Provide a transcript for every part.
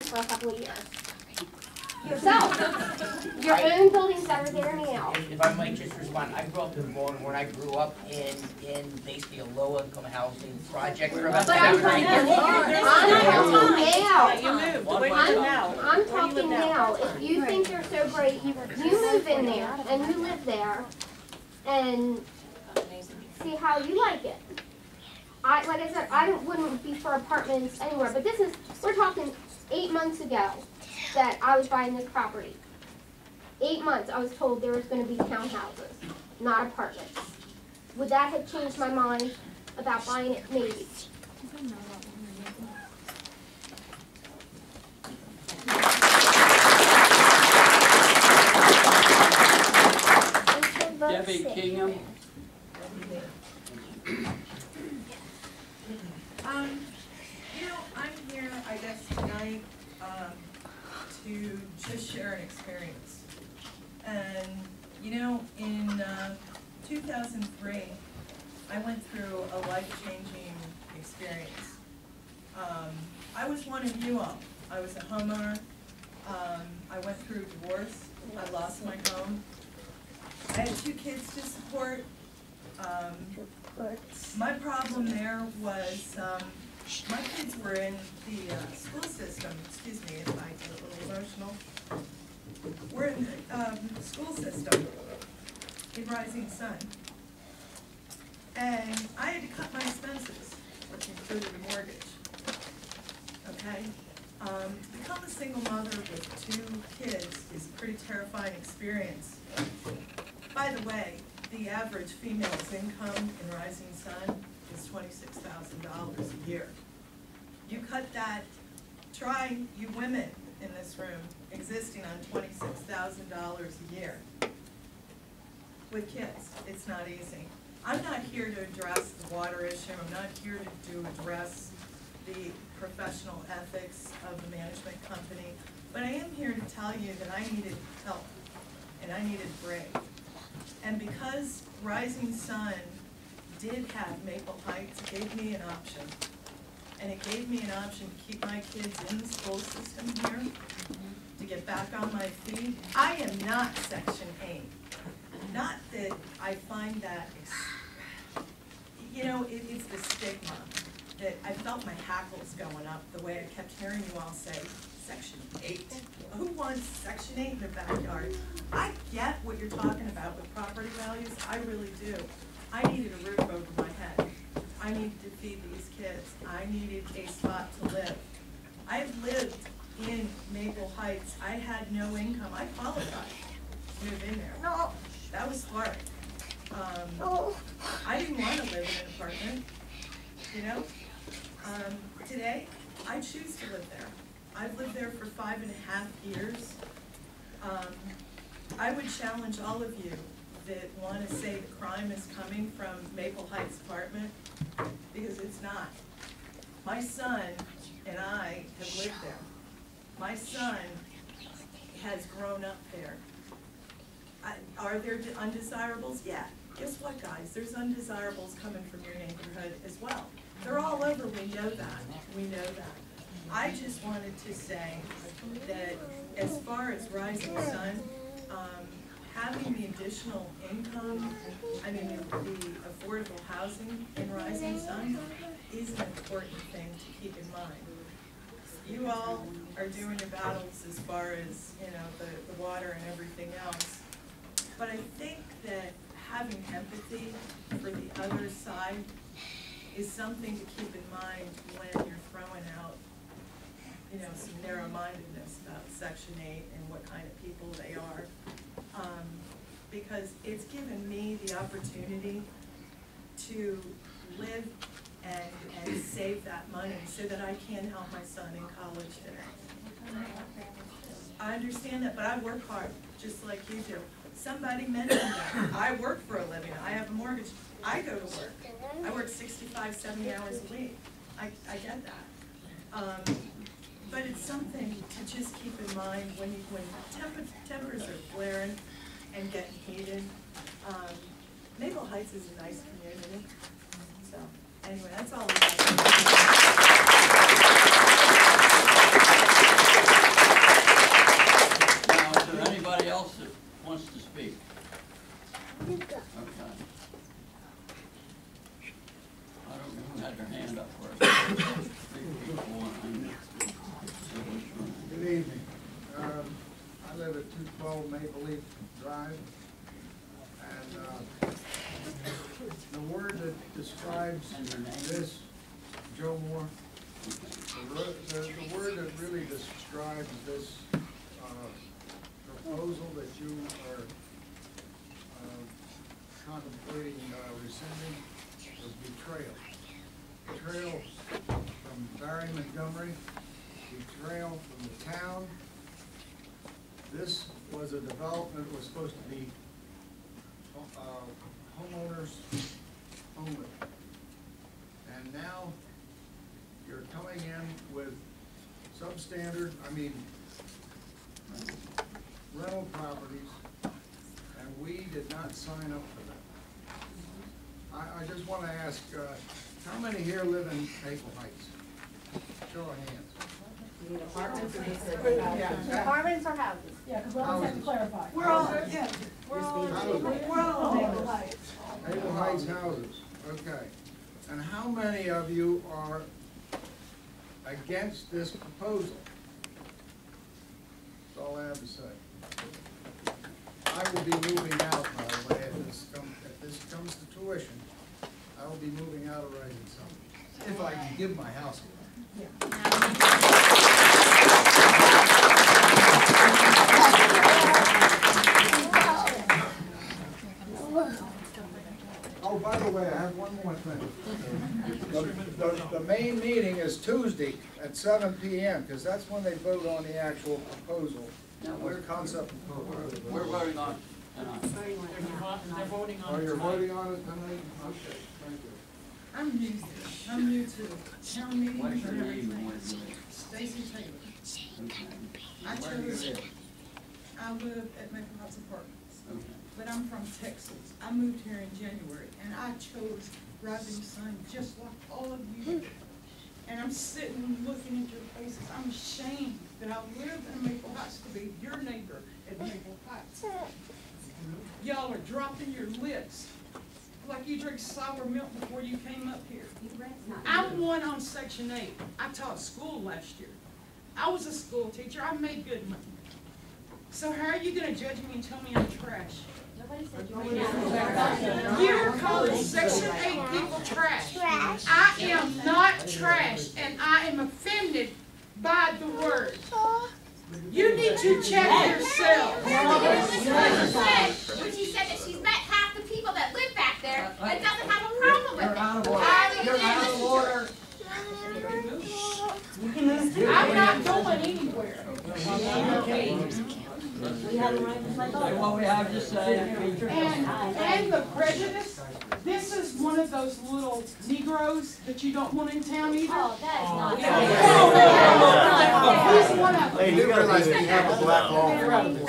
for a couple of years. Yourself. Your own buildings that are there now. If I might just respond, I grew up in Baltimore, and I grew up in basically a low-income housing project for about But I'm 7 or 8 talking I'm talking now. If you think they're so great, you move in there and you live there and see how you like it. Like I said, I wouldn't be for apartments anywhere, but we're talking 8 months ago that I was buying this property. 8 months, I was told there was going to be townhouses, not apartments. Would that have changed my mind about buying it? Maybe. Debbie Kingham. I'm here, I guess, tonight to just share an experience. And, in 2003, I went through a life-changing experience. I was one of you all. I was a homeowner. I went through a divorce. I lost my home. I had 2 kids to support. My problem there was my kids were in the school system. Excuse me if I get a little emotional. We're in the school system in Rising Sun. And I had to cut my expenses, which included a mortgage. Okay? To become a single mother with 2 kids is a pretty terrifying experience. By the way, the average female's income in Rising Sun is $26,000 a year. You cut that, try, you women in this room, existing on $26,000 a year with kids. It's not easy. I'm not here to address the water issue. I'm not here to address the professional ethics of the management company, but I am here to tell you that I needed help and I needed a break. And because Rising Sun did have Maple Heights, it gave me an option. And it gave me an option to keep my kids in the school system here, to get back on my feet. I am not Section 8. Not that I find that, it's the stigma that I felt my hackles going up the way I kept hearing you all say, Section 8. Who wants Section 8 in their backyard? I get what you're talking about with property values. I really do. I needed a roof over my head. I needed to feed these kids. I needed a spot to live. I've lived in Maple Heights. I had no income. I qualified to move in there. No. That was smart. I didn't want to live in an apartment, Today, I choose to live there. I've lived there for 5.5 years. I would challenge all of you that want to say the crime is coming from Maple Heights apartment, because it's not. My son and I have lived there. My son has grown up there. Are there undesirables? Yeah. Guess what, guys? There's undesirables coming from your neighborhood as well. They're all over. We know that. We know that. I just wanted to say that as far as Rising Sun, having the additional income, the affordable housing in Rising Sun is an important thing to keep in mind. You all are doing your battles as far as, the water and everything else. But I think that having empathy for the other side is something to keep in mind when you're throwing out, some narrow-mindedness about Section 8 and what kind of people they are. Because it's given me the opportunity to live and save that money so that I can help my son in college today. I understand that, but I work hard, just like you do. Somebody mentioned that. I work for a living. I have a mortgage. I go to work. I work 65, 70 hours a week. I get that. But it's something to just keep in mind when tempers are flaring and getting heated. Maple Heights is a nice community. So anyway, that's all I have. 12 Maple Leaf Drive. And the word that describes this, Joe Moore, the word that really describes this proposal that you are contemplating rescinding was betrayal. Betrayal from Barry Montgomery, betrayal from the town. This was a development that was supposed to be homeowners only. And now you're coming in with substandard, rental properties, and we did not sign up for that. I just want to ask, how many here live in Maple Heights? Show of hands. Apartments or houses? Yeah, because we always have to clarify. We're all, yeah, we're all Maple Heights. Maple Heights houses, okay. And how many of you are against this proposal? That's all I have to say. I will be moving out, by the way, if this comes to tuition. I will be moving out of Rising Sun, if I can give my house away. Oh, by the way, I have one more thing. The main meeting is Tuesday at 7 p.m., because that's when they vote on the actual proposal. No, What concept proposal? we're voting on tonight. They're voting on Oh, it you're tonight. voting on it tonight? Okay, thank you. I'm new to town meetings What's your and name and everything. what is it? Stacy Taylor. I Where do you chose, live? I live at Maple Heights Apartments, Okay. but I'm from Texas. I moved here in January, and I chose Rising Sun just like all of you. And I'm sitting looking at your faces. I'm ashamed that I live in Maple Heights to be your neighbor at Maple Heights. Y'all are dropping your lips like you drink sour milk before you came up here. I'm one on Section 8. I taught school last year. I was a school teacher. I made good money. So how are you gonna judge me and tell me I'm trash? You're calling Section 8 people trash. I am not trash, and I am offended by the word. You need to check yourself. When she said that she's met half the people that live back there and doesn't have a problem with it. You're out of order. I'm not going anywhere. Say what we have to say. And the prejudice, this is one of those little Negroes that you don't want in town either. Oh, that is not. He's one of them. Lady, you realize we have a black law. And I'm not.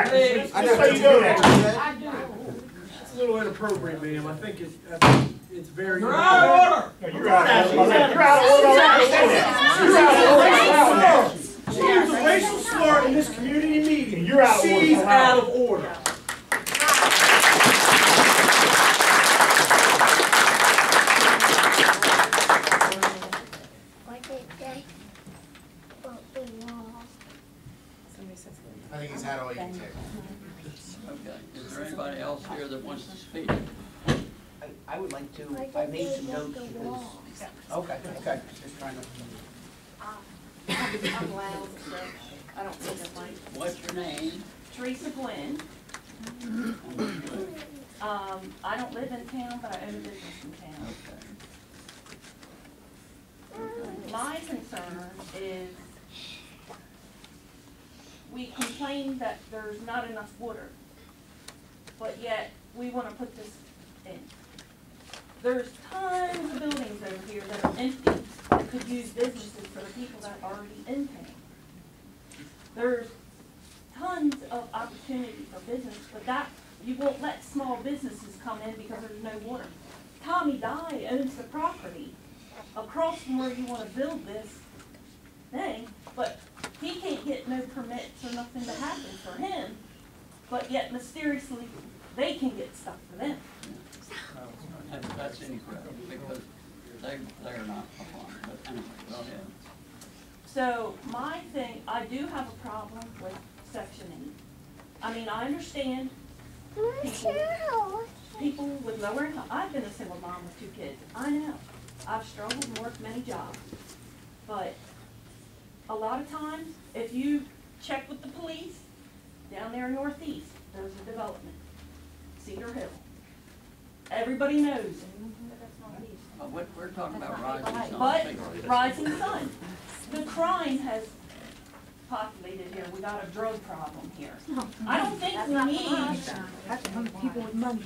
That's why you go there. I do. It's a little inappropriate, ma'am. I think it's very. You're out of order. No, you're out of order. You're out of order. You're out of order. She used a racial slur in this community meeting. You're out of order. She's out of order. I think he's had all he can take. Okay, is there anybody else here that wants to speak? I would like to, I made some notes because. Okay, just trying to. I'm loud, so I don't think it's like. What's your name? Teresa Glenn. I don't live in town, but I own a business in town. Okay. My concern is we complain that there's not enough water, but yet we want to put this in. There's tons of buildings over here that are empty that could use businesses for the people that are already in town. There's tons of opportunity for business, but that you won't let small businesses come in because there's no water. Tommy Dye owns the property across from where you want to build this thing, but he can't get no permits or nothing to happen for him, but yet mysteriously they can get stuff for them. That's incorrect because they're not applying, but anyway, go ahead. So my thing, I do have a problem with Section 8. I mean, I understand people with lower income. I've been a single mom with 2 kids. I know. I've struggled and worked many jobs. But a lot of times, if you check with the police, down there in Northeast, there's a development, Cedar Hill. Everybody knows. We're talking about Rising Sun. But Rising Sun, the crime has populated here. We got a drug problem here. I don't think we need. People with money.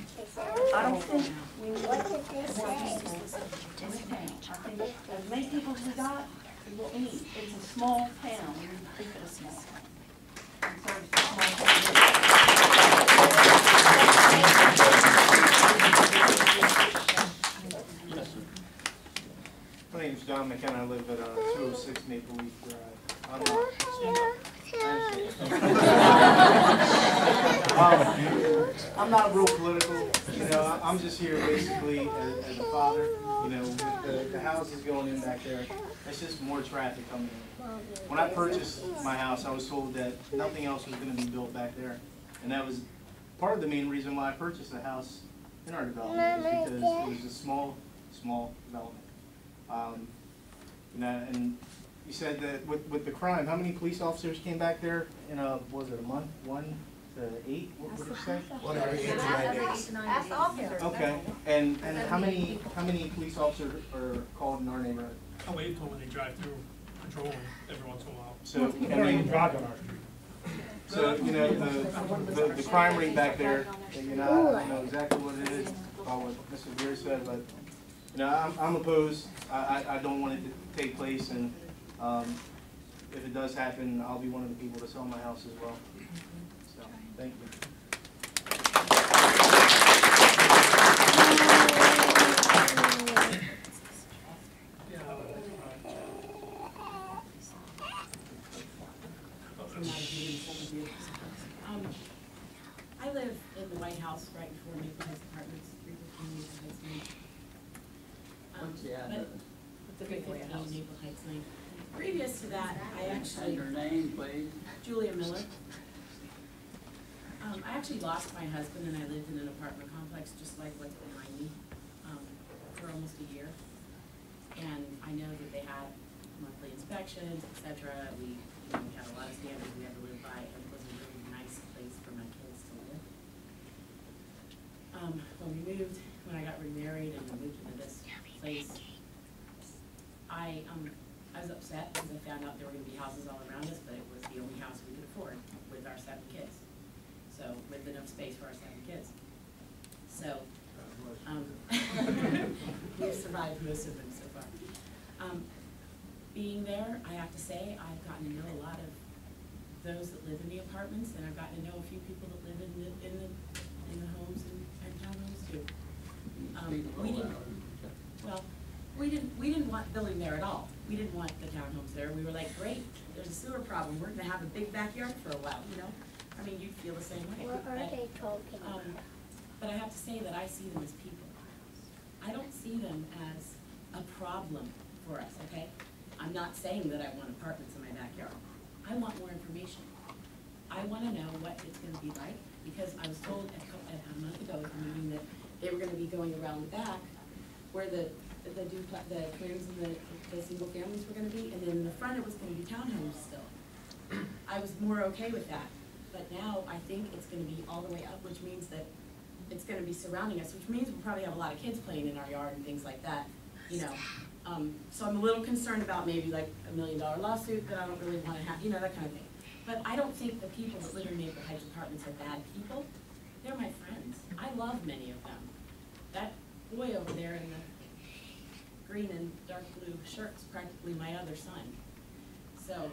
I don't think we need more people in this town. I think as many people as we got is what we need. It's a small town. We need to keep it a small town. And so it's a small Yes, sir. My name's John McKenna. I live at 206 Maple Leaf Drive. I'm not real political, you know. I'm just here basically as a father. You know, with the houses going in back there, it's just more traffic coming in. When I purchased my house, I was told that nothing else was going to be built back there, and that was part of the main reason why I purchased the house in our development, is because it was a small development. You know, and you said that with the crime, how many police officers came back there in was it a month? 1 to 8? What would you say? 1 every 8 to 9 days. Ask the officers. Okay, and how many police officers are called in our neighborhood? I wait until when they drive through patrol every once in a while. So, They don't even drive on our street. So, you know, the crime rate back there, you know, I don't know exactly what it is, about what Mr. Beer said, but, you know, I'm opposed. I don't want it to take place, and if it does happen, I'll be one of the people to sell my house as well. So, thank you. I live in the White House right before Maple Heights Apartments, 315 Maple Heights Lane. What's the address? 315 Maple Heights Lane. Previous to that, I Say actually, your name, please. Julia Miller. I actually lost my husband and I lived in an apartment complex just like what's behind me for almost a year. And I know that they had monthly inspections, etc. We had a lot of standards we had to live by, and it was a really nice place for my kids to live. When I got remarried and we moved into this place, I was upset because I found out there were going to be houses all around us, but it was the only house we could afford with our 7 kids. So, with enough space for our 7 kids. So, we've survived most of them so far. Being there, I have to say, I've gotten to know a lot of those that live in the apartments, and I've gotten to know a few people that live in the homes and townhomes too. We didn't want building there at all. We didn't want the townhomes there. We were like, great, there's a sewer problem. We're gonna have a big backyard for a while, you know? I mean, you'd feel the same way. What are they talking about? But I have to say that I see them as people. I don't see them as a problem for us, okay? I'm not saying that I want apartments in my backyard. I want more information. I want to know what it's going to be like, because I was told a month ago at the meeting that they were going to be going around the back where the twins and the single families were going to be, and then in the front it was going to be townhomes still. I was more okay with that. But now I think it's going to be all the way up, which means that it's going to be surrounding us, which means we'll probably have a lot of kids playing in our yard and things like that, you know. So I'm a little concerned about maybe like $1 million lawsuit that I don't really want to have, you know, that kind of thing. But I don't think the people that live in Maple Heights Apartments are bad people. They're my friends. I love many of them. That boy over there in the green and dark blue shirt's practically my other son. So,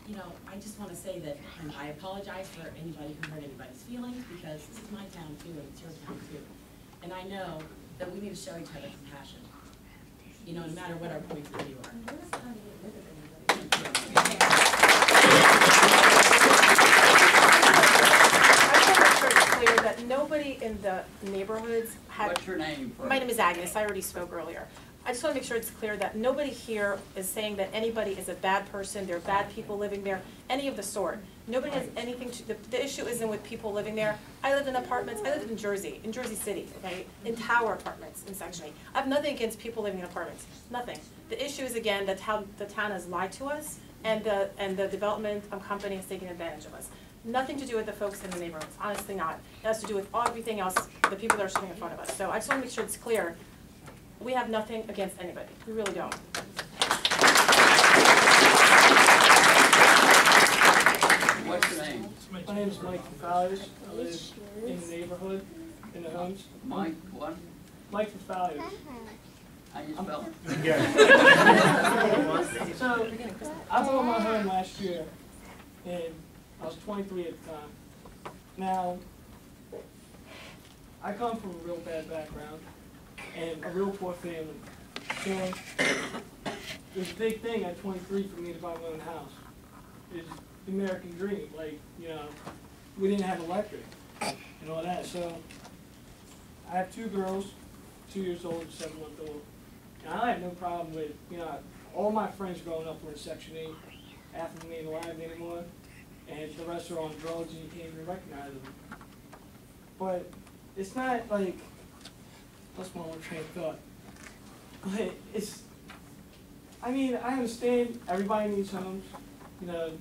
you know, I just want to say that, and I apologize for anybody who hurt anybody's feelings, because this is my town too, and it's your town too. And I know that we need to show each other compassion, you know, no matter what our points of view are. I want to make sure it's clear that nobody in the neighborhoods have. What's your name? My name is Agnes, I already spoke earlier. I just want to make sure it's clear that nobody here is saying that anybody is a bad person, there are bad people living there, any of the sort. Nobody has anything to, the issue isn't with people living there. I live in apartments, I live in Jersey City, okay, in tower apartments in Section 8. I have nothing against people living in apartments, nothing. The issue is, again, that how the town has lied to us and the development company has taken advantage of us. Nothing to do with the folks in the neighborhoods, honestly not. It has to do with everything else, the people that are sitting in front of us. So I just want to make sure it's clear. We have nothing against anybody. We really don't. What's your name? My name is Mike Fafalios. I live in the neighborhood, in the homes. Mike, what? Mike Fafalios. How you spell it? So, I bought my home last year, and I was 23 at the time. Now, I come from a real bad background and a real poor family. So, it was a big thing at 23 for me to buy my own house. It's the American dream. Like, you know, we didn't have electric and all that. So, I have two girls, 2 years old and 7 months old. And I had no problem with, you know, all my friends growing up were in Section 8. Half of them ain't alive anymore. And the rest are on drugs and you can't even recognize them. But it's not like, that's my one train of thought. But it's, I mean, I understand everybody needs homes, you know,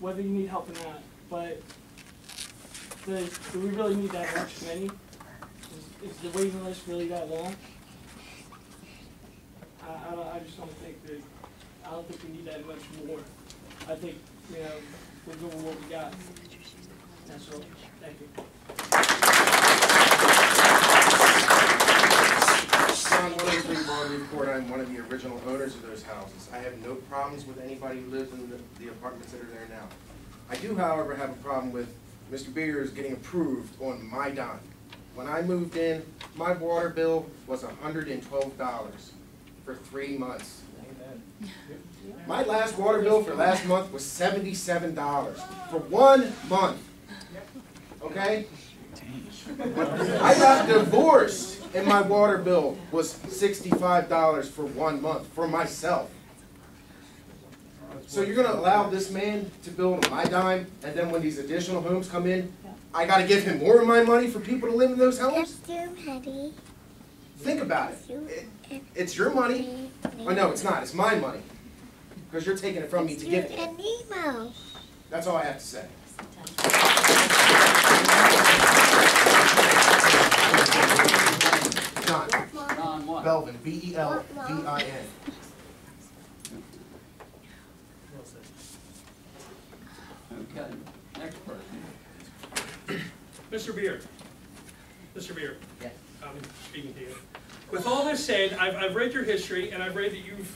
whether you need help or not. But do we really need that much many? Is the waiting list really that long? I just don't think that, I don't think we need that much more. I think, you know, we're doing what we got. That's all. Thank you. John 103 Broadway Court. I'm one of the original owners of those houses. I have no problems with anybody who lives in the apartments that are there now. I do, however, have a problem with Mr. Beers getting approved on my dime. When I moved in, my water bill was $112 for 3 months. My last water bill for last month was $77 for 1 month. Okay? When I got divorced and my water bill was $65 for 1 month for myself. So you're going to allow this man to build on my dime, and then when these additional homes come in, I got to give him more of my money for people to live in those homes? Think about it. It's your money. Oh, no, it's not. It's my money. Because you're taking it from me to give it. That's all I have to say. John. John what? Belvin. B-E-L-V-I-N. Okay, next person. Mr. Beer. Mr. Beer. Yes. I'm speaking to you. With all this said, I've read your history, and I've read that you've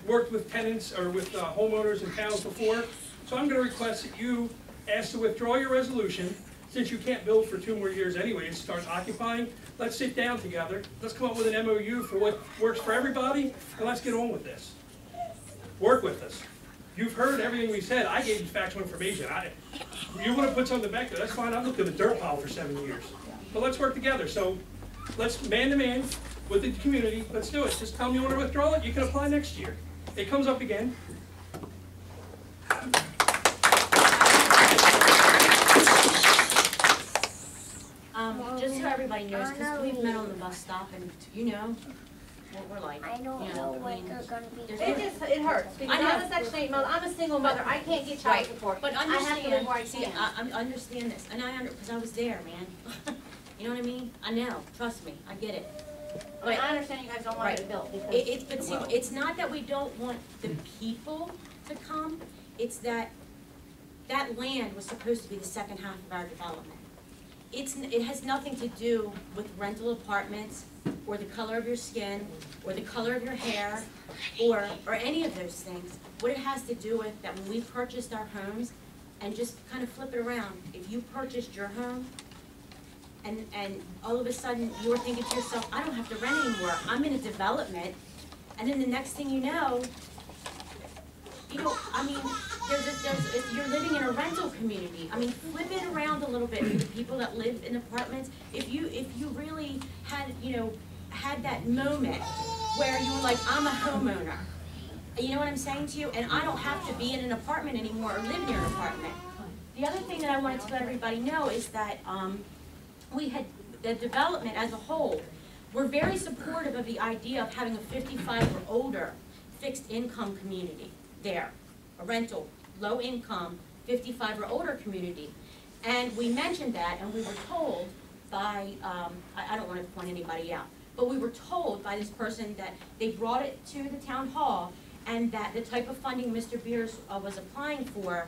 worked with tenants or with homeowners in towns before. So I'm going to request that you ask to withdraw your resolution. Since you can't build for 2 more years anyway and start occupying, let's sit down together. Let's come up with an MOU for what works for everybody, and let's get on with this. Work with us. You've heard everything we said. I gave you factual information. You want to put something back there, that's fine. I've looked at a dirt pile for 7 years. But let's work together. So let's man to man with the community. Let's do it. Just tell me you want to withdraw it. You can apply next year. It comes up again. Just so everybody knows, because we've met on the bus stop and you know what we're like. I don't know what they're gonna be. It hurts, because I'm a Section 8 mother, I'm a single mother, I can't get child support. But I have to live where I see, can. I understand this, and because I was there, man. You know what I mean? I know, trust me, I get it. But I understand you guys don't want it to build, because. But see, it's not that we don't want the people to come, it's that that land was supposed to be the second half of our development. It has nothing to do with rental apartments, or the color of your skin, or the color of your hair, or any of those things. What it has to do with that when we purchased our homes, and just kind of flip it around, if you purchased your home, and all of a sudden you were thinking to yourself, I don't have to rent anymore, I'm in a development, and then the next thing you know, I mean, you're living in a rental community. I mean, flip it around a little bit for the people that live in apartments. If you really had, had that moment where you were like, I'm a homeowner. You know what I'm saying to you? And I don't have to be in an apartment anymore or live near an apartment. The other thing that I wanted to let everybody know is that we had the development as a whole. We're very supportive of the idea of having a 55 or older fixed income community there, a rental, low income, 55 or older community. And we mentioned that, and we were told by, I don't want to point anybody out, but we were told by this person that they brought it to the town hall and that the type of funding Mr. Beers was applying for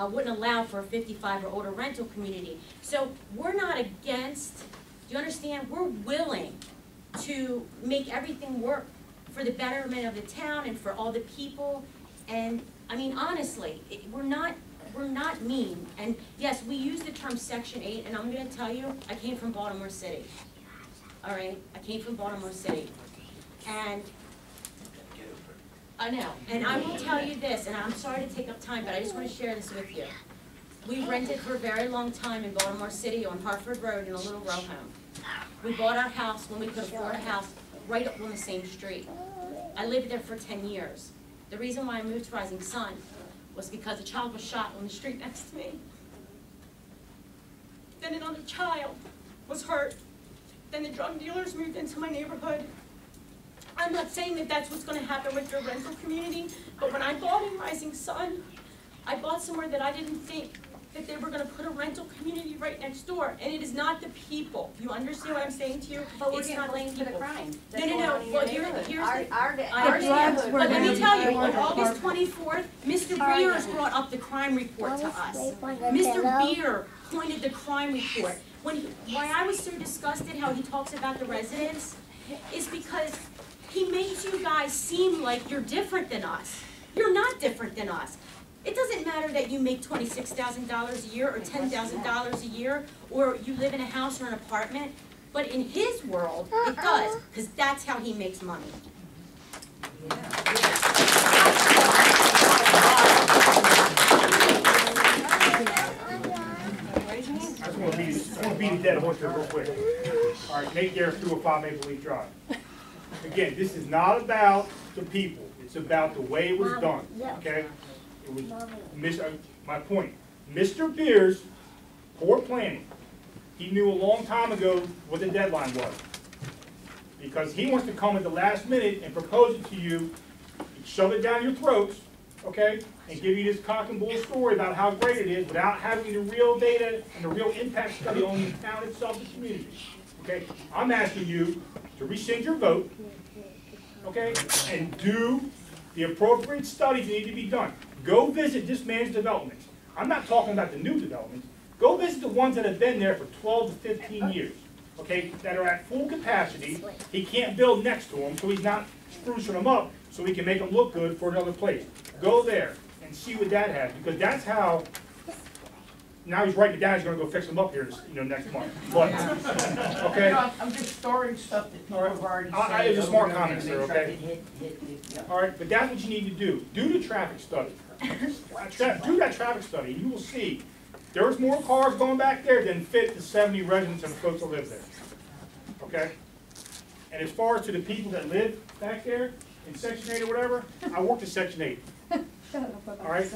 wouldn't allow for a 55 or older rental community. So we're not against, do you understand? We're willing to make everything work for the betterment of the town and for all the people. And I mean, honestly, we're not mean. And yes, we use the term Section 8, and I'm going to tell you, I came from Baltimore City. All right, I came from Baltimore City, and I know. And I will tell you this, and I'm sorry to take up time, but I just want to share this with you. We rented for a very long time in Baltimore City on Hartford Road in a little row home. We bought our house when we could afford a house right up on the same street. I lived there for 10 years. The reason why I moved to Rising Sun was because a child was shot on the street next to me. Then another child was hurt. Then the drug dealers moved into my neighborhood. I'm not saying that that's what's going to happen with your rental community, but when I bought in Rising Sun, I bought somewhere that I didn't think that they were going to put a rental community right next door, and it is not the people. You understand what I'm saying to you? But we're It's getting not blamed for the crime. No. Well, here's I understand, understand. but let me tell you, on August 24th, Mr. Beers brought up the crime report to us. Mr. Beer pointed the crime report. Why I was so disgusted how he talks about the residents is because he makes you guys seem like you're different than us. You're not different than us. It doesn't matter that you make $26,000 a year or $10,000 a year, or you live in a house or an apartment, but in his world, it does, because that's how he makes money. I just want to beat a dead horse here real quick. All right, Nate Garrett, 205 Maple Leaf Drive. Again, this is not about the people. It's about the way it was done, okay? It was, my point, Mr. Beers, poor planning. He knew a long time ago what the deadline was. Because he wants to come at the last minute and propose it to you, shove it down your throats, okay? And give you this cock and bull story about how great it is without having the real data and the real impact study on the town itself and community. Okay? I'm asking you to rescind your vote, okay? And do the appropriate studies that need to be done. Go visit this man's developments. I'm not talking about the new developments. Go visit the ones that have been there for 12 to 15 years, okay, that are at full capacity. He can't build next to them, so he's not sprucing them up so he can make them look good for another place. Go there and see what that has, because that's how, now he's writing it down, he's going to go fix them up here next month. But, okay? I'm just storing stuff that people have already said. It's a smart comment, sir, okay? All right, but that's what you need to do. Do the traffic study. Do that traffic study, and you will see there's more cars going back there than fit the 70 residents and the folks that live there. Okay? And as far as to the people that live back there in Section 8 or whatever, I worked in Section 8. All right?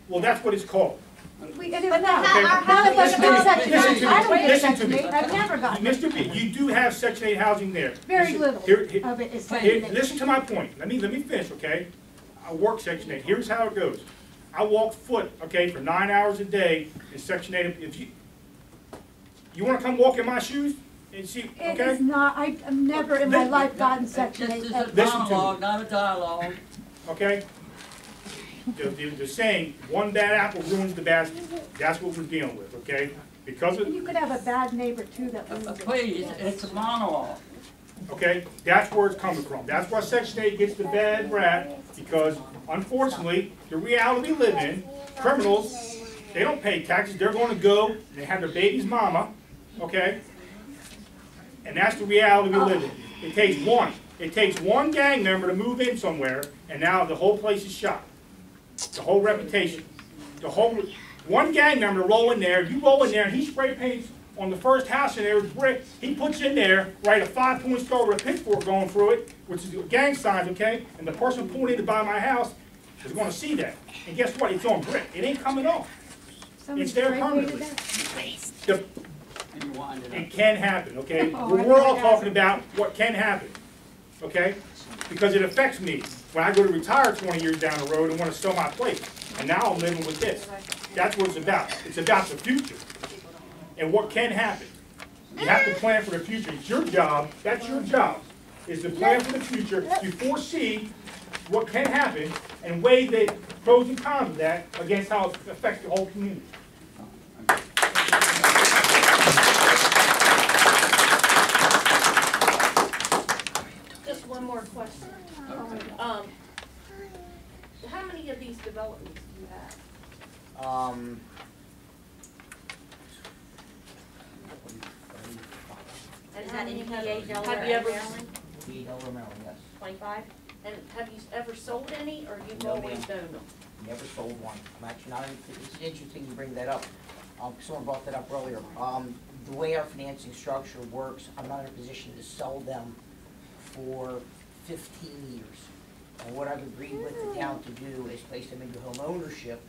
Well, that's what it's called. Listen to me. I've never gotten it. Mr. B, you do have Section 8 housing there. Very little of it is Section 8. Listen to my point. Let me finish, okay? I work Section 8. Here's how it goes. I walk foot, okay, for 9 hours a day in Section 8. If you want to come walk in my shoes and see, okay? It is not. I've never in my life gotten Section 8. This is a monologue, not a dialogue. Okay? The saying, one bad apple ruins the basket. That's what we're dealing with, okay? Because of, you could have a bad neighbor too that ruins it. Please, it's a monologue. Okay, that's where it's coming from. That's why Section 8 gets the bad rap, because unfortunately, the reality we live in, criminals, they don't pay taxes. They're going to go and they have their baby's mama, okay? And that's the reality we live in. It takes one gang member to move in somewhere, and now the whole place is shot. The whole reputation. The one gang member roll in there, you roll in there, and he spray paints on the first house in there with brick. He puts in there, right, a 5-point star with a pitchfork going through it, which is gang signs, okay? And the person pulling in to buy my house is going to see that. And guess what? It's on brick. It ain't coming off. It's there permanently. It can happen, okay? We're all talking about what can happen, okay? Because it affects me when I go to retire 20 years down the road and want to sell my place. And now I'm living with this. That's what it's about. It's about the future and what can happen. You have to plan for the future. It's your job. That's your job, is to plan for the future. You foresee what can happen and weigh the pros and cons of that against how it affects the whole community. Just one more question. How many of these developments do you have? Is that in PA, Delaware, Have you ever, Maryland? Delaware, Maryland, yes. 25? and have you ever sold any, or you've No, always ma'am. owned them? Never sold one. I'm actually not, it's interesting you bring that up. Someone brought that up earlier. The way our financing structure works, I'm not in a position to sell them for 15 years. And what I've agreed with the town to do is place them into home ownership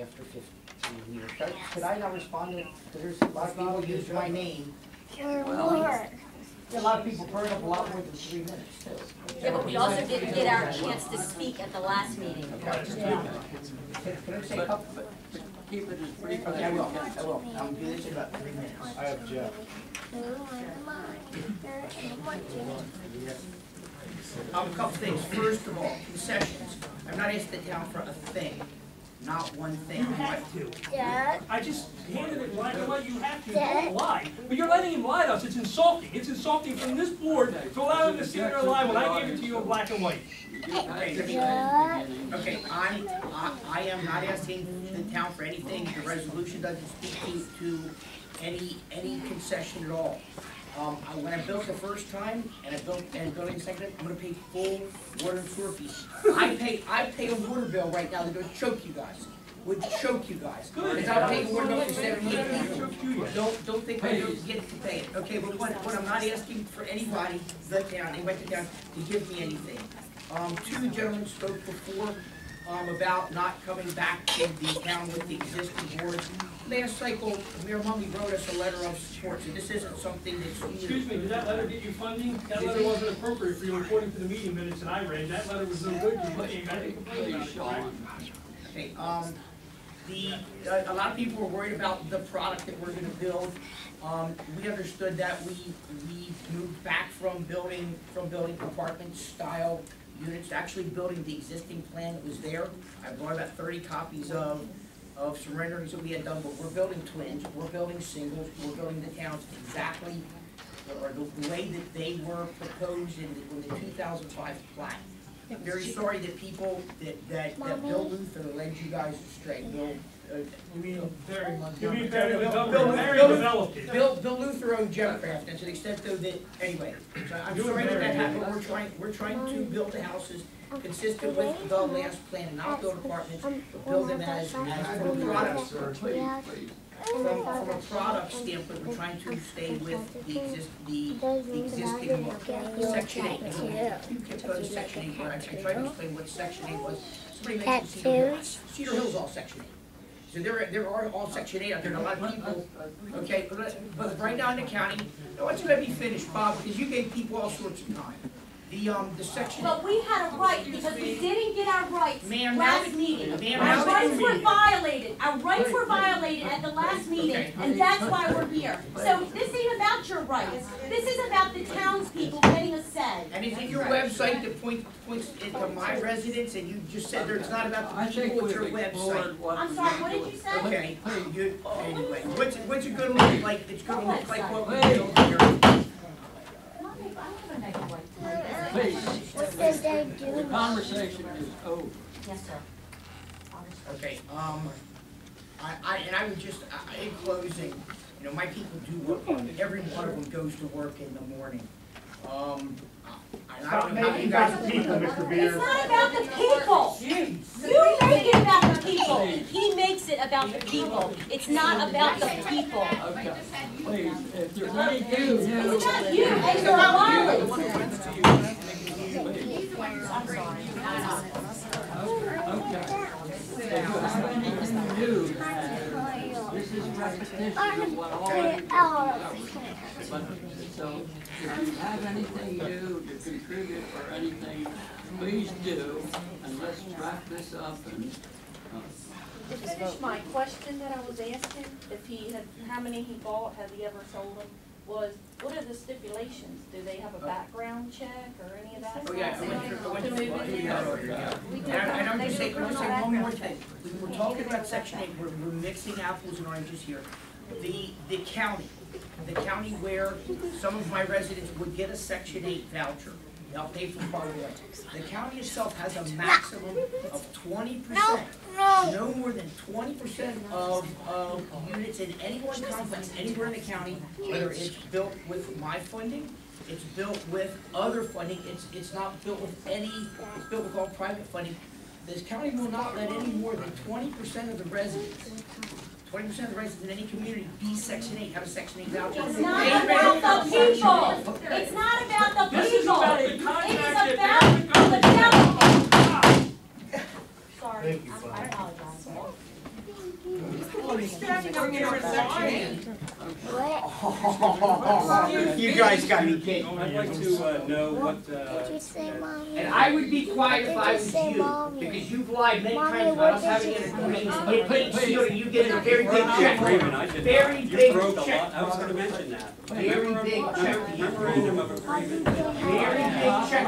after 15 years. Could I not respond to, because there's a lot of people use my name. Well, a lot of people burn up a lot more than 3 minutes too. Yeah, but we also didn't get our chance to speak at the last meeting. Can I say a couple, but keep it as brief as I will. I will. I'll do this in about 3 minutes. I have Jeff. A couple things. First of all, concessions. I'm not asking the town for a thing. Not one thing. You have to. Dad? I just handed it black and white, you have to, don't lie. But you're letting him lie to us, it's insulting. It's insulting from this board to allow him to sit there and lie when I gave it to you in black and white. Okay, I am not asking the town for anything. The resolution doesn't speak to any concession at all. When I built the first time, and building the second time, I'm gonna pay full water and sewer fees. I pay a water bill right now that would choke you guys. Would choke you guys. Because I'll pay water bill for 78 people. Don't think I don't get to pay it. Okay, but what I'm not asking for anybody, the town, anybody in the town, to give me anything. Two gentlemen spoke before about not coming back to the town with the existing boards. Last cycle, Mayor Mummy wrote us a letter of support, so this isn't something that's new. Excuse me, did that letter get you funding? That letter wasn't appropriate for you according to the meeting minutes that I read. That letter was no good, you came back and complained about it, correct? Okay, a lot of people were worried about the product that we're gonna build. We understood that we moved back from building apartment style units to actually building the existing plan that was there. I brought about 30 copies of some renderings that we had done, but we're building twins, we're building singles, we're building the towns exactly, or the way that they were proposed in the 2005 plat. I'm very sorry that people, that Bill Luther led you guys astray. Bill Luther owned Jeffcraft, and to the extent though that, anyway, so I'm sorry that happened. We're trying to build the houses consistent with the last plan, and not build apartments, but build them as products. From a product standpoint, we're trying to stay with the existing Section 8. You kept going to Section 8, where I tried to explain what Section 8 was. Somebody mentioned Cedar Hills. Cedar Hills all Section 8. So there are all Section 8 out there, and a lot of people, okay, but right now in the county, I want you to let me finish, Bob, because you gave people all sorts of time. The Section 8. But we had a right, because we didn't get our rights last meeting. Our rights were violated. Our rights were violated at the last meeting, and that's why we're here. So this ain't about your rights. This is about the townspeople getting a say. And is it your website that points into my residence, and you just said it's not about the people, it's your website? I'm sorry, what did you say? Okay, anyway, what's it gonna look like? It's gonna look like what we built here. Please, the conversation is over. Yes, sir. Okay, I would just, in closing, you know, my people do work, every one of them goes to work in the morning. Stop making guys people, Mr. Beer. It's not about the people. You make it about the people. He makes it about about the people. It's not about the people. Okay, please, if there's anything new. It's about you and your violence. Okay. If you have anything new, this is repetition of what already was covered. So if you have anything new to contribute or anything, please do, and let's wrap this up and. To finish my question that I was asking, if he had, how many he bought, have he ever sold them, was, what are the stipulations? Do they have a background check or any of that? Oh, yeah, I went through To move in there? And I'm just saying, one more thing. We're talking about Section 8, we're mixing apples and oranges here. The county where some of my residents would get a Section 8 voucher, they'll pay for part of it. The county itself has a maximum of 20%, no more than 20% of units in any one complex, anywhere in the county, whether it's built with my funding, it's built with other funding, it's not built with it's built with all private funding. This county will not let any more than 20% of the residents, 20% of the residents in any community be Section 8, have a Section 8 voucher. It's not about the people. It's not about the people. It is about the development. Sorry, I apologize. You guys got me kidding. I'd like to know what, and I would be quiet if I was you, because you've lied many times about us having an agreement. You put it sealed and you get a very big check. Very big check. I was gonna mention that. Very big check. Memorandum of agreement. Very big check.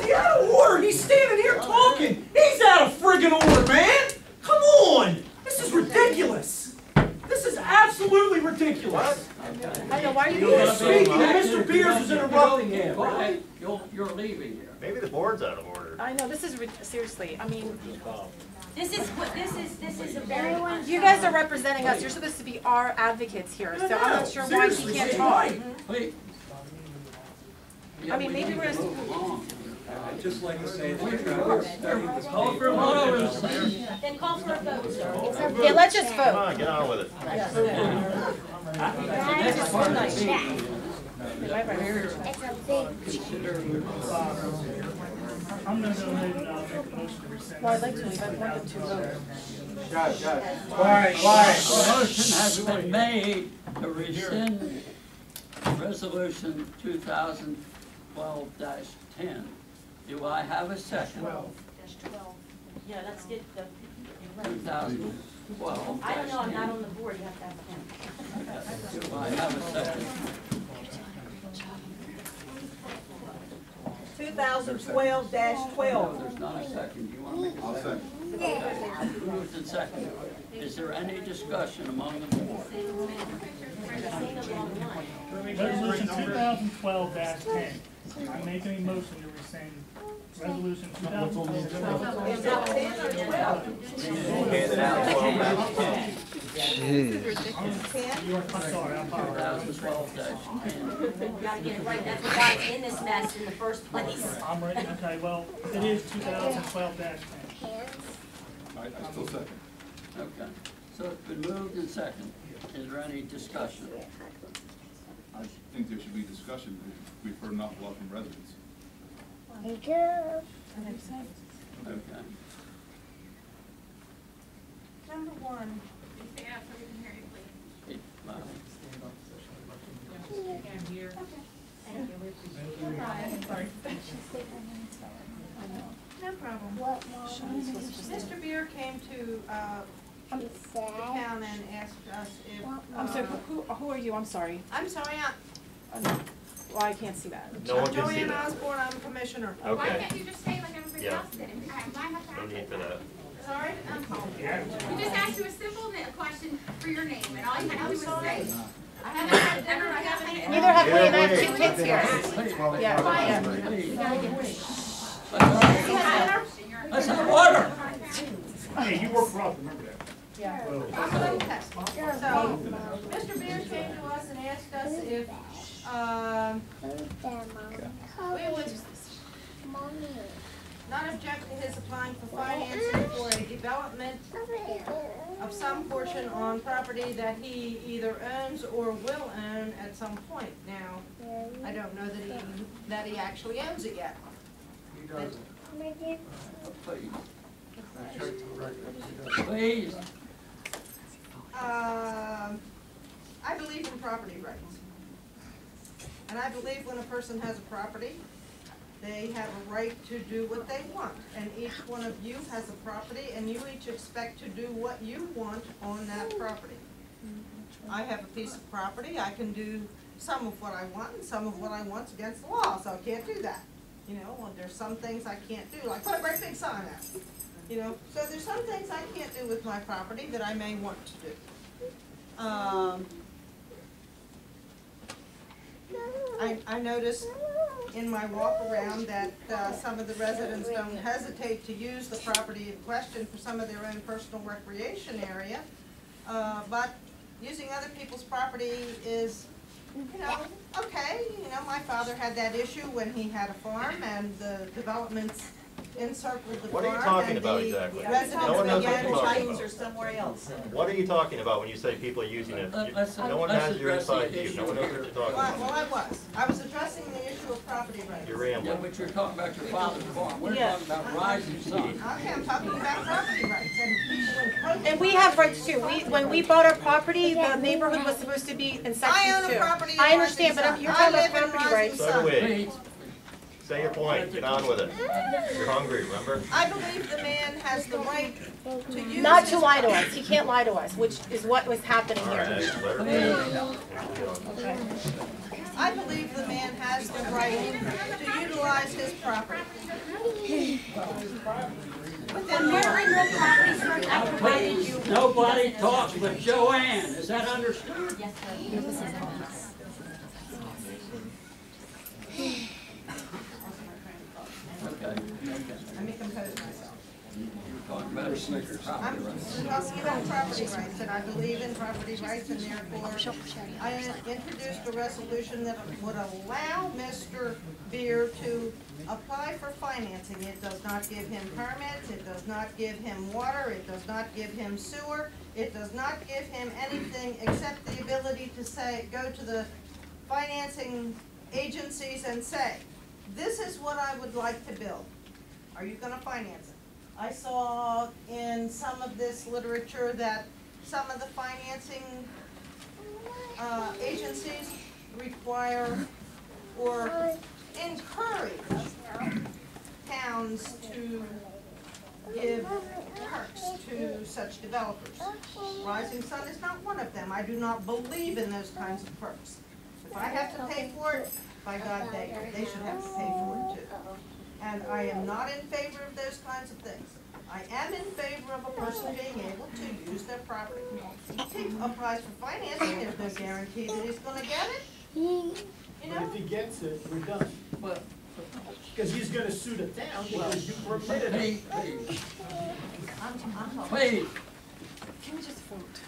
He's out of order. He's standing here talking. He's out of friggin' order, man. Come on. This is ridiculous. This is absolutely ridiculous. I know, why are you You're speaking and Mr. Beers is interrupting him. You're leaving here. Maybe the board's out of order. I know, this is, seriously, I mean, This is a very. you guys are representing us, you're supposed to be our advocates here, so I'm not sure why he can't talk. Please. I mean, maybe we're. I'd just like to say that call for a vote. Then call for a vote, sir. Yeah, let's just vote. Come on, get on with it. I'm gonna go ahead and make a motion to rescind. Well, I'd like to leave, I wanted to vote. Quiet. Motion has been made to rescind resolution 2012-10. Do I have a second? 12. Yeah, let's get the. 2012. I don't know, I'm not on the board, you have to have him. Do I have a second? 2012-12. There's not a second. You want to make a second? Moved and seconded. Is there any discussion among the board? Resolution 2012-10. I'm making a motion to rescind resolution 2012-10. I'm sorry, I apologize. 2012-10. You gotta get it right, that's what got us in this mess in the first place. I'm ready, okay, well, it is 2012-10. I still second. Okay. So it's been moved and seconded. Is there any discussion? I think there should be discussion. We've heard an awful lot from residents. Okay. Number one, stand up so we can hear you, please. I'm here. No problem. Mr. Beer came to the town and asked us if. I'm sorry, who are you, I'm sorry. I'm sorry, Well, I can't see that. No one can see Joanne that. Osborne, I'm commissioner. Okay. Why can't you just say like everybody Yeah. else did? I might have to No need for that. Sorry? We just asked you a simple question for your name, and all you had to do was say. I haven't had dinner, I haven't had. Neither have we, and I have 2 kids here. Yeah. Let's have order. Hey, you work for us, remember that. Yeah. So, Mr. Beers came to us and asked us if, we not object to his applying for financing for a development of some portion on property that he either owns or will own at some point. Now, I don't know that he actually owns it yet. He doesn't. Please. Please. I believe in property rights. And I believe when a person has a property, they have a right to do what they want. And each one of you has a property, and you each expect to do what you want on that property. I have a piece of property, I can do some of what I want, and some of what I want's against the law, so I can't do that. You know, well, there's some things I can't do, like put a great big sign out. You know, so there's some things I can't do with my property that I may want to do. I noticed in my walk around that some of the residents don't hesitate to use the property in question for some of their own personal recreation area. But using other people's property is, you know, okay. You know, my father had that issue when he had a farm and the developments encircled the farm. What are you talking about exactly? No one knows what you're talking about. Or somewhere else. What are you talking about when you say people are using it? No one has your inside view. No one knows what you're talking about. Well, I was addressing the issue of property rights. You're rambling. Yeah, but you're talking about your father's farm. We're talking about rising sun. Okay, I'm talking about property rights and people encroaching. And we have rights too. When we bought our property, the neighborhood was supposed to be in section 2. I own a property in I understand, but Rising you're Sun. talking about I live in property rights. So do we. Say your point. Get on with it. You're hungry, remember? I believe the man has the right to use. Not to lie to us. He can't lie to us, which is what was happening All here. right, let her be. Okay. I believe the man has the right to utilize his property. Within the property search, I provided you. Nobody talks but Joanne. Is that understood? Yes, sir. Okay. Let me compose myself. You're talking about a Snickers. I'm talking about property rights, and I believe in property rights, and therefore I introduced a resolution that would allow Mr. Beer to apply for financing. It does not give him permits, it does not give him water, it does not give him sewer, it does not give him anything except the ability to say, go to the financing agencies and say, this is what I would like to build. Are you gonna finance it? I saw in some of this literature that some of the financing agencies require or encourage towns to give perks to such developers. Rising Sun is not one of them. I do not believe in those kinds of perks. If I have to pay for it, by God, they should have to pay for it too. And I am not in favor of those kinds of things. I am in favor of a person being able to use their property. If he applies for financing, there's no guarantee that he's gonna get it. You But know? if he gets it, we're done. Because he's gonna sue the town because you permitted it. Please. Can we just vote?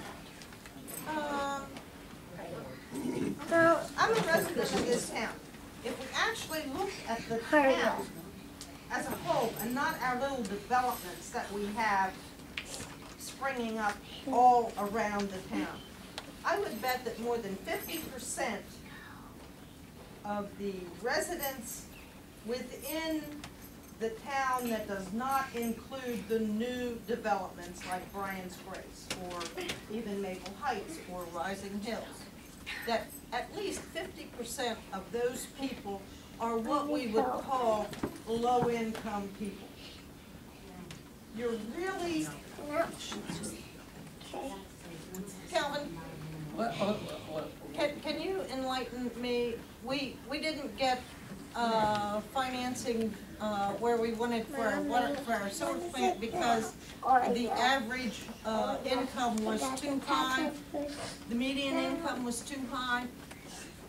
I'm a resident of this town. If we actually look at the town as a whole and not our little developments that we have springing up all around the town, I would bet that more than 50% of the residents within the town that does not include the new developments like Bryan's Grace or even Maple Heights or Rising Hills, that at least 50% of those people are what we would call low-income people. You're really, Calvin, can you enlighten me? We didn't get financing where we wanted for our sewer plant because the average income was too high, the median income was too high,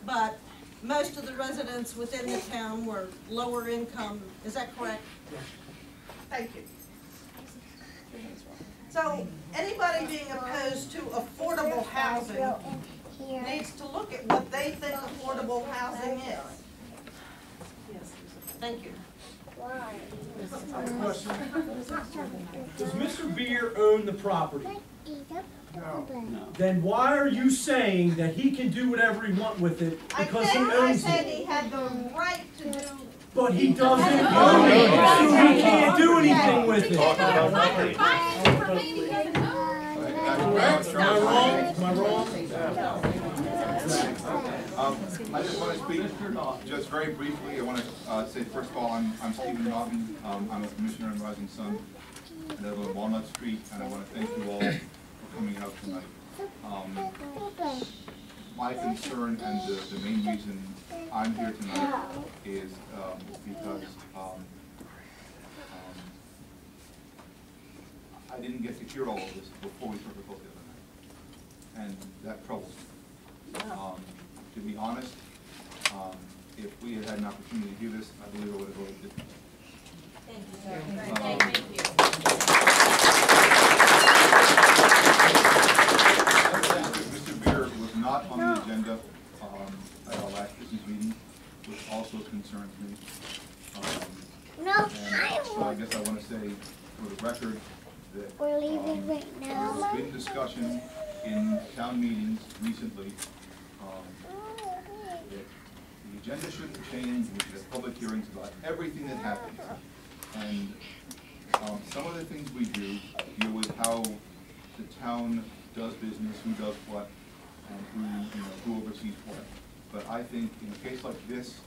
but most of the residents within the town were lower income. Is that correct? Thank you. So anybody being opposed to affordable housing needs to look at what they think affordable housing is. Thank you. Does Mr. Beer own the property? No. Then why are you saying that he can do whatever he wants with it because he I owns said it? he had the right to do. But he doesn't own it, so he can't do anything with it. Am I wrong? Am I wrong? I just want to speak, just very briefly, I want to say, first of all, I'm Stephen Naughton. I'm a commissioner in Rising Sun. I live on Walnut Street, and I want to thank you all for coming out tonight. My concern and the main reason I'm here tonight is because I didn't get to hear all of this before we took a vote the other night, and that troubles me. To be honest, if we had had an opportunity to hear this, I believe I would have voted differently. Thank you, sir. Thank you. Mr. Beer was not on the agenda at our last business meeting, which also concerns me. So I guess I want to say, for the record, that We're leaving right now. there's been discussion in town meetings recently that the agenda shouldn't change. We should have public hearings about everything that happens. And some of the things we do deal with how the town does business, who does what, and who oversees what. But I think in a case like this,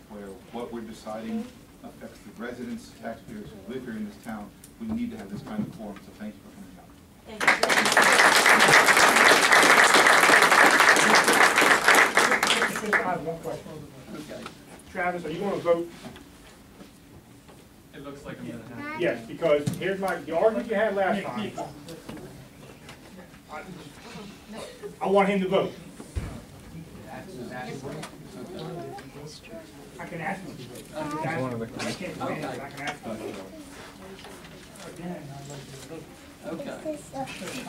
where what we're deciding affects the residents, taxpayers who live here in this town, we need to have this kind of forum. So thank you for coming out. Thank you. I have one question. Okay. Travis, are you going to vote? It looks like I'm gonna have. Yes, because here's the argument you had last time. I want him to vote. I can ask him to vote. I can't command it, I can ask him to vote. Okay.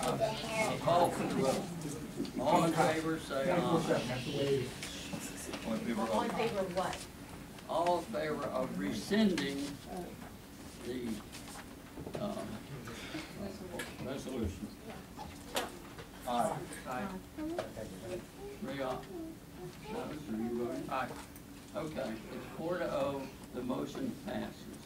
I'll call for the vote. All in favor, say aye. All in favor All in favor of what? All in favor of rescinding the resolution. Aye. Aye. 3 ayes. Are you voting? Aye. Okay, it's 4-0, the motion passes.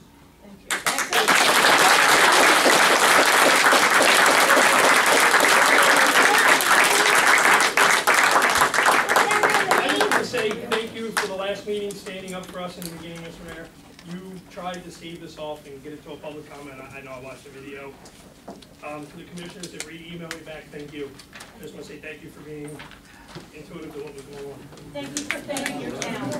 I need to say thank you for the last meeting, standing up for us in the beginning, Mr. Mayor. You tried to stave this off and get it to a public comment. I know I watched the video. To the commissioners that emailed me back, thank you. I just want to say thank you for being intuitive to what was going on. Thank you for staying your town.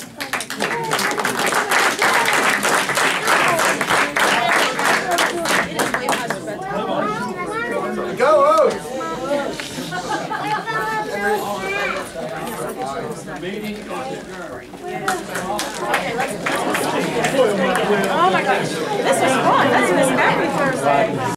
Go O's! Meeting is adjourned. Oh my gosh, this is fun. That's Miss every Thursday.